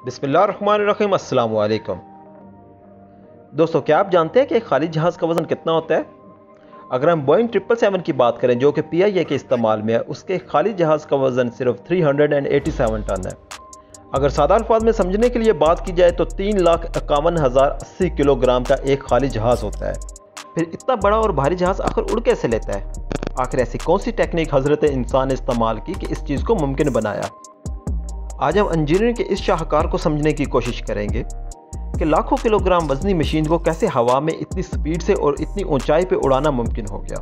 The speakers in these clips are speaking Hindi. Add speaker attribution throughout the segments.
Speaker 1: बिस्मिल्लाहिर्रहमानिर्रहीम, अस्सलाम वालेकुम। दोस्तों, क्या आप जानते हैं कि एक खाली जहाज़ का वज़न कितना होता है? अगर हम बोइंग 777 की बात करें जो कि PIA के इस्तेमाल में है, उसके खाली जहाज़ का वज़न सिर्फ 387 टन है। अगर सादा अल्फाज में समझने के लिए बात की जाए तो 3,51,080 किलोग्राम का एक खाली जहाज़ होता है। फिर इतना बड़ा और भारी जहाज़ आखिर उड़ कैसे लेता है? आखिर ऐसी कौन सी टेक्निक हज़रत इंसान ने इस्तेमाल की कि इस चीज़ को मुमकिन बनाया? आज हम इंजीनियरिंग के इस शाहकार को समझने की कोशिश करेंगे कि लाखों किलोग्राम वजनी मशीन को कैसे हवा में इतनी स्पीड से और इतनी ऊंचाई पर उड़ाना मुमकिन हो गया।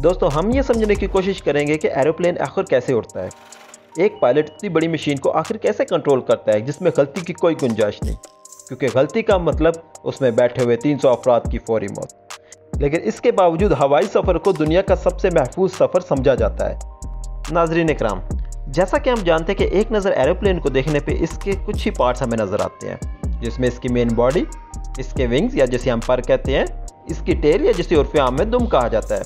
Speaker 1: दोस्तों, हम ये समझने की कोशिश करेंगे कि एरोप्लेन आखिर कैसे उड़ता है। एक पायलट इतनी बड़ी मशीन को आखिर कैसे कंट्रोल करता है जिसमें गलती की कोई गुंजाइश नहीं, क्योंकि गलती का मतलब उसमें बैठे हुए 300 अफराद की फौरी मौत। लेकिन इसके बावजूद हवाई सफ़र को दुनिया का सबसे महफूज सफ़र समझा जाता है। नाज़रीन इकराम, जैसा कि हम जानते हैं कि एक नज़र एरोप्लेन को देखने पे इसके कुछ ही पार्ट्स हमें नज़र आते हैं, जिसमें इसकी मेन बॉडी, इसके विंग्स या जिसे हम पर कहते हैं, इसकी टेल या जिसे उर्फ़े आम में दुम कहा जाता है।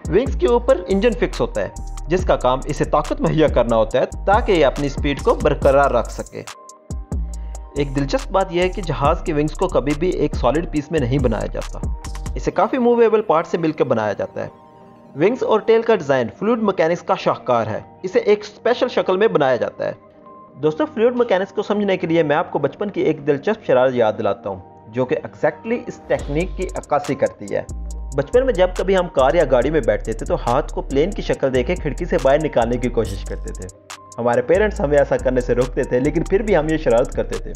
Speaker 1: विंग्स के ऊपर इंजन फिक्स होता है जिसका काम इसे ताकत मुहैया करना होता है ताकि ये अपनी स्पीड को बरकरार रख सके। एक दिलचस्प बात यह है कि जहाज़ के विंग्स को कभी भी एक सॉलिड पीस में नहीं बनाया जाता, इसे काफ़ी मूवेबल पार्ट से मिलकर बनाया जाता है। विंग्स और टेल का डिज़ाइन फ्लूइड मैकेनिक्स का शाहकार है, इसे एक स्पेशल शक्ल में बनाया जाता है। दोस्तों, फ्लूइड मैकेनिक्स को समझने के लिए मैं आपको बचपन की एक दिलचस्प शरारत याद दिलाता हूँ जो कि एग्जैक्टली इस टेक्निक की अक्कासी करती है। बचपन में जब कभी हम कार या गाड़ी में बैठते थे तो हाथ को प्लेन की शक्ल देके खिड़की से बाहर निकालने की कोशिश करते थे। हमारे पेरेंट्स हमें ऐसा करने से रोकते थे, लेकिन फिर भी हम ये शरारत करते थे।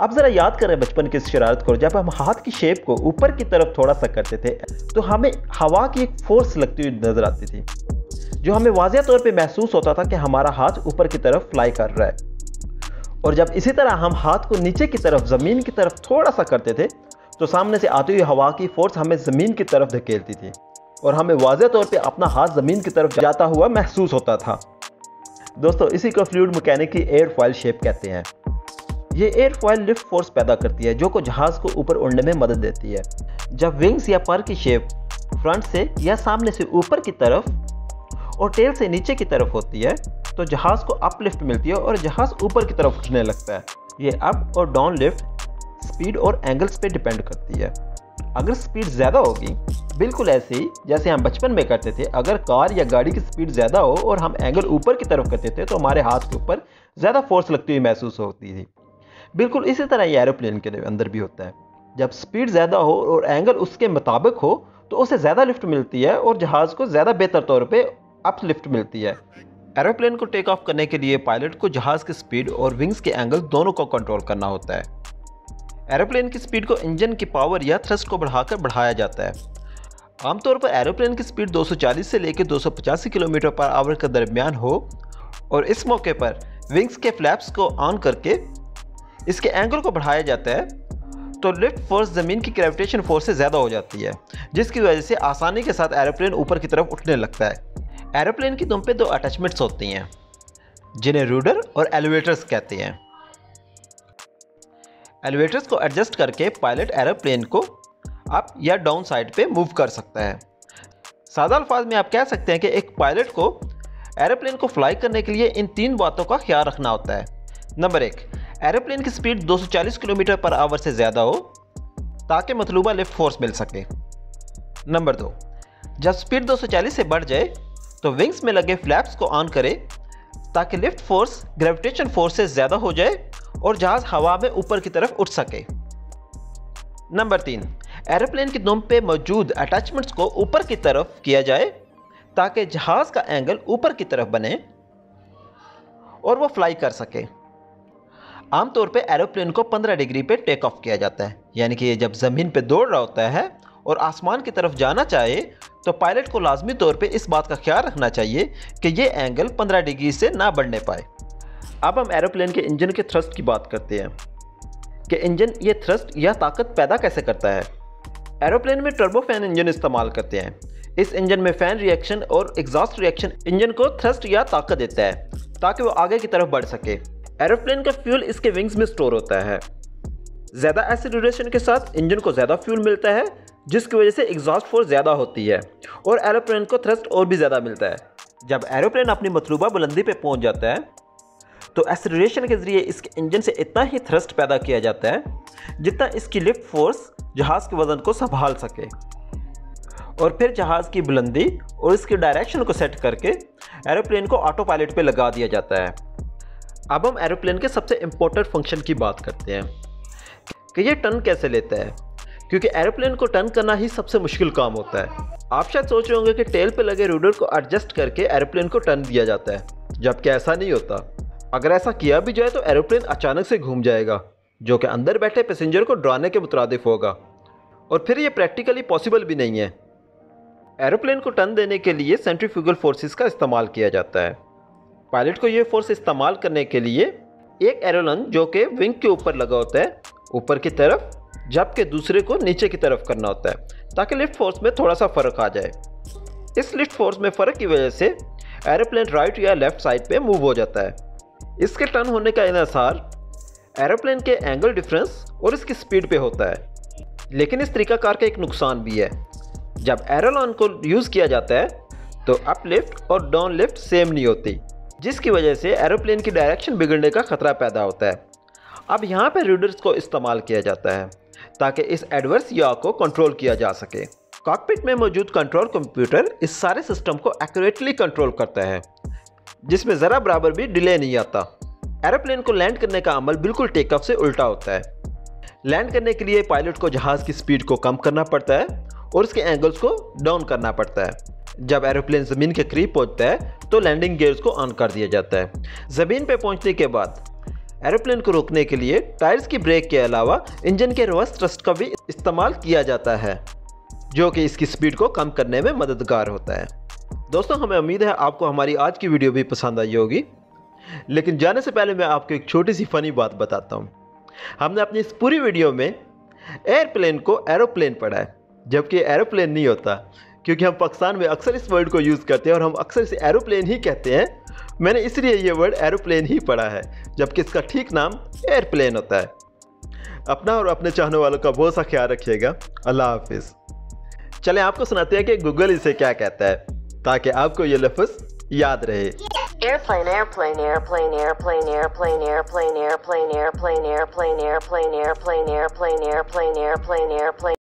Speaker 1: अब ज़रा याद करें बचपन की इस शरारत को। जब हम हाथ की शेप को ऊपर की तरफ थोड़ा सा करते थे तो हमें हवा की एक फोर्स लगती हुई नजर आती थी, जो हमें वाज़ेह तौर पे महसूस होता था कि हमारा हाथ ऊपर की तरफ फ्लाई कर रहा है। और जब इसी तरह हम हाथ को नीचे की तरफ, ज़मीन की तरफ थोड़ा सा करते थे तो सामने से आती हुई हवा की फोर्स हमें ज़मीन की तरफ धकेलती थी और हमें वाज़ेह तौर पे अपना हाथ ज़मीन की तरफ जाता हुआ महसूस होता था। दोस्तों, इसी को फ्लूइड मैकेनिक की एयरफॉयल शेप कहते हैं। ये एयरफॉयल लिफ्ट फोर्स पैदा करती है जो को जहाज़ को ऊपर उड़ने में मदद देती है। जब विंग्स या पर की शेप फ्रंट से या सामने से ऊपर की तरफ और टेल से नीचे की तरफ होती है तो जहाज़ को अप लिफ्ट मिलती है और जहाज़ ऊपर की तरफ उठने लगता है। ये अप और डाउन लिफ्ट स्पीड और एंगल्स पे डिपेंड करती है। अगर स्पीड ज़्यादा होगी, बिल्कुल ऐसे ही जैसे हम बचपन में करते थे, अगर कार या गाड़ी की स्पीड ज़्यादा हो और हम एंगल ऊपर की तरफ करते थे तो हमारे हाथ के ऊपर ज़्यादा फोर्स लगती हुई महसूस होती थी। बिल्कुल इसी तरह ये एरोप्लेन के अंदर भी होता है। जब स्पीड ज़्यादा हो और एंगल उसके मुताबिक हो तो उसे ज़्यादा लिफ्ट मिलती है और जहाज़ को ज़्यादा बेहतर तौर पे अप लिफ्ट मिलती है। एरोप्लेन को टेक ऑफ करने के लिए पायलट को जहाज़ की स्पीड और विंग्स के एंगल दोनों को कंट्रोल करना होता है। एरोप्लेन की स्पीड को इंजन की पावर या थ्रस्ट को बढ़ाकर बढ़ाया जाता है। आमतौर पर एरोप्लेन की स्पीड 240 से लेकर 285 किलोमीटर पर आवर के दरमियान हो और इस मौके पर विंग्स के फ्लैप्स को ऑन करके इसके एंगल को बढ़ाया जाता है तो लिफ्ट फोर्स ज़मीन की ग्रेविटेशन फोर्स से ज़्यादा हो जाती है, जिसकी वजह से आसानी के साथ एरोप्लेन ऊपर की तरफ उठने लगता है। एरोप्लेन की दुम पे दो अटैचमेंट्स होती हैं जिन्हें रूडर और एलिवेटर्स कहते हैं। एलिवेटर्स को एडजस्ट करके पायलट एरोप्लेन को अप या डाउन साइड पे मूव कर सकता है। सादा अल्फाज में आप कह सकते हैं कि एक पायलट को एरोप्लेन को फ्लाई करने के लिए इन तीन बातों का ख्याल रखना होता है। नंबर 1, एरोप्लेन की स्पीड 240 किलोमीटर पर आवर से ज़्यादा हो ताकि मतलूबा लिफ्ट फोर्स मिल सके। नंबर 2, जब स्पीड 240 से बढ़ जाए तो विंग्स में लगे फ्लैप्स को ऑन करे ताकि लिफ्ट फोर्स ग्रेविटेशन फोर्स से ज़्यादा हो जाए और जहाज़ हवा में ऊपर की तरफ उठ सके। नंबर 3, एरोप्लेन की दुम पे मौजूद अटैचमेंट्स को ऊपर की तरफ किया जाए ताकि जहाज़ का एंगल ऊपर की तरफ बने और वो फ्लाई कर सके। आमतौर पे एरोप्लेन को 15 डिग्री पे टेक ऑफ किया जाता है, यानी कि जब ज़मीन पे दौड़ रहा होता है और आसमान की तरफ जाना चाहे तो पायलट को लाजमी तौर पे इस बात का ख्याल रखना चाहिए कि ये एंगल 15 डिग्री से ना बढ़ने पाए। अब हम एरोप्लेन के इंजन के थ्रस्ट की बात करते हैं कि इंजन ये थ्रस्ट या ताकत पैदा कैसे करता है। एरोप्लेन में टर्बोफैन इंजन इस्तेमाल करते हैं। इस इंजन में फ़ैन रिएक्शन और एग्जॉस्ट रिएक्शन इंजन को थ्रस्ट या ताकत देता है ताकि वो आगे की तरफ बढ़ सके। एरोप्लेन का फ्यूल इसके विंग्स में स्टोर होता है। ज़्यादा एक्सीलरेशन के साथ इंजन को ज़्यादा फ्यूल मिलता है, जिसकी वजह से एग्जॉस्ट फोर्स ज़्यादा होती है और एरोप्लेन को थ्रस्ट और भी ज़्यादा मिलता है। जब एरोप्लेन अपनी मतलूबा बुलंदी पे पहुंच जाता है तो एक्सेलरेशन के ज़रिए इसके इंजन से इतना ही थ्रस्ट पैदा किया जाता है जितना इसकी लिफ्ट फोर्स जहाज़ के वज़न को संभाल सके, और फिर जहाज़ की बुलंदी और इसकी डायरेक्शन को सेट करके एरोप्लेन को ऑटो पायलट पे लगा दिया जाता है। अब हम एरोप्लेन के सबसे इम्पोर्टेंट फंक्शन की बात करते हैं कि ये टर्न कैसे लेता है, क्योंकि एरोप्लेन को टर्न करना ही सबसे मुश्किल काम होता है। आप शायद सोच रहे होंगे कि टेल पे लगे रूडर को एडजस्ट करके एरोप्लेन को टर्न दिया जाता है, जबकि ऐसा नहीं होता। अगर ऐसा किया भी जाए तो एरोप्लेन अचानक से घूम जाएगा, जो कि अंदर बैठे पैसेंजर को डराने के मुतरादिफ होगा, और फिर ये प्रैक्टिकली पॉसिबल भी नहीं है। एरोप्लेन को टर्न देने के लिए सेंट्रीफ्यूगल फोर्सेस का इस्तेमाल किया जाता है। पायलट को ये फोर्स इस्तेमाल करने के लिए एक एरोलन जो कि विंग के ऊपर लगा होता है ऊपर की तरफ, जबकि दूसरे को नीचे की तरफ करना होता है ताकि लिफ्ट फोर्स में थोड़ा सा फ़र्क आ जाए। इस लिफ्ट फोर्स में फ़र्क की वजह से एरोप्लेन राइट या लेफ़्ट साइड पे मूव हो जाता है। इसके टर्न होने का इन्हिसार एरोप्लेन के एंगल डिफरेंस और इसकी स्पीड पे होता है। लेकिन इस तरीकाकार का एक नुकसान भी है। जब एरोलन को यूज़ किया जाता है तो अप लिफ्ट और डाउन लिफ्ट सेम नहीं होती, जिसकी वजह से एरोप्लेन की डायरेक्शन बिगड़ने का खतरा पैदा होता है। अब यहाँ पे रूडर्स को इस्तेमाल किया जाता है ताकि इस एडवर्स याह को कंट्रोल किया जा सके। कॉकपिट में मौजूद कंट्रोल कंप्यूटर इस सारे सिस्टम को एक्यूरेटली कंट्रोल करता है, जिसमें ज़रा बराबर भी डिले नहीं आता। एरोप्लेन को लैंड करने का अमल बिल्कुल टेक ऑफ से उल्टा होता है। लैंड करने के लिए पायलट को जहाज़ की स्पीड को कम करना पड़ता है और उसके एंगल्स को डाउन करना पड़ता है। जब एरोप्लेन ज़मीन के करीब पहुंचता है तो लैंडिंग गियर्स को ऑन कर दिया जाता है। ज़मीन पे पहुंचने के बाद एरोप्लेन को रोकने के लिए टायर्स की ब्रेक के अलावा इंजन के रिवर्स थ्रस्ट का भी इस्तेमाल किया जाता है, जो कि इसकी स्पीड को कम करने में मददगार होता है। दोस्तों, हमें उम्मीद है आपको हमारी आज की वीडियो भी पसंद आई होगी, लेकिन जाने से पहले मैं आपको एक छोटी सी फ़नी बात बताता हूँ। हमने अपनी इस पूरी वीडियो में एयरप्लेन को एरोप्लेन पढ़ा है, जबकि एरोप्लेन नहीं होता, क्योंकि हम पाकिस्तान में अक्सर इस वर्ड को यूज़ करते हैं और हम अक्सर इसे एरोप्लेन ही कहते हैं। मैंने इसलिए ये वर्ड एरोप्लेन ही पढ़ा है, जबकि इसका ठीक नाम एयरप्लेन होता है। अपना और अपने चाहने वालों का बहुत सा ख्याल रखिएगा। अल्लाह हाफिज़। चलें आपको सुनाते हैं कि गूगल इसे क्या कहता है, ताकि आपको ये लफ्ज़ याद रहे।
Speaker 2: Airplane, airplane, airplane, airplane, airplane, airplane, airplane, airplane, airplane, airplane, airplane, airplane, airplane, airplane, airplane.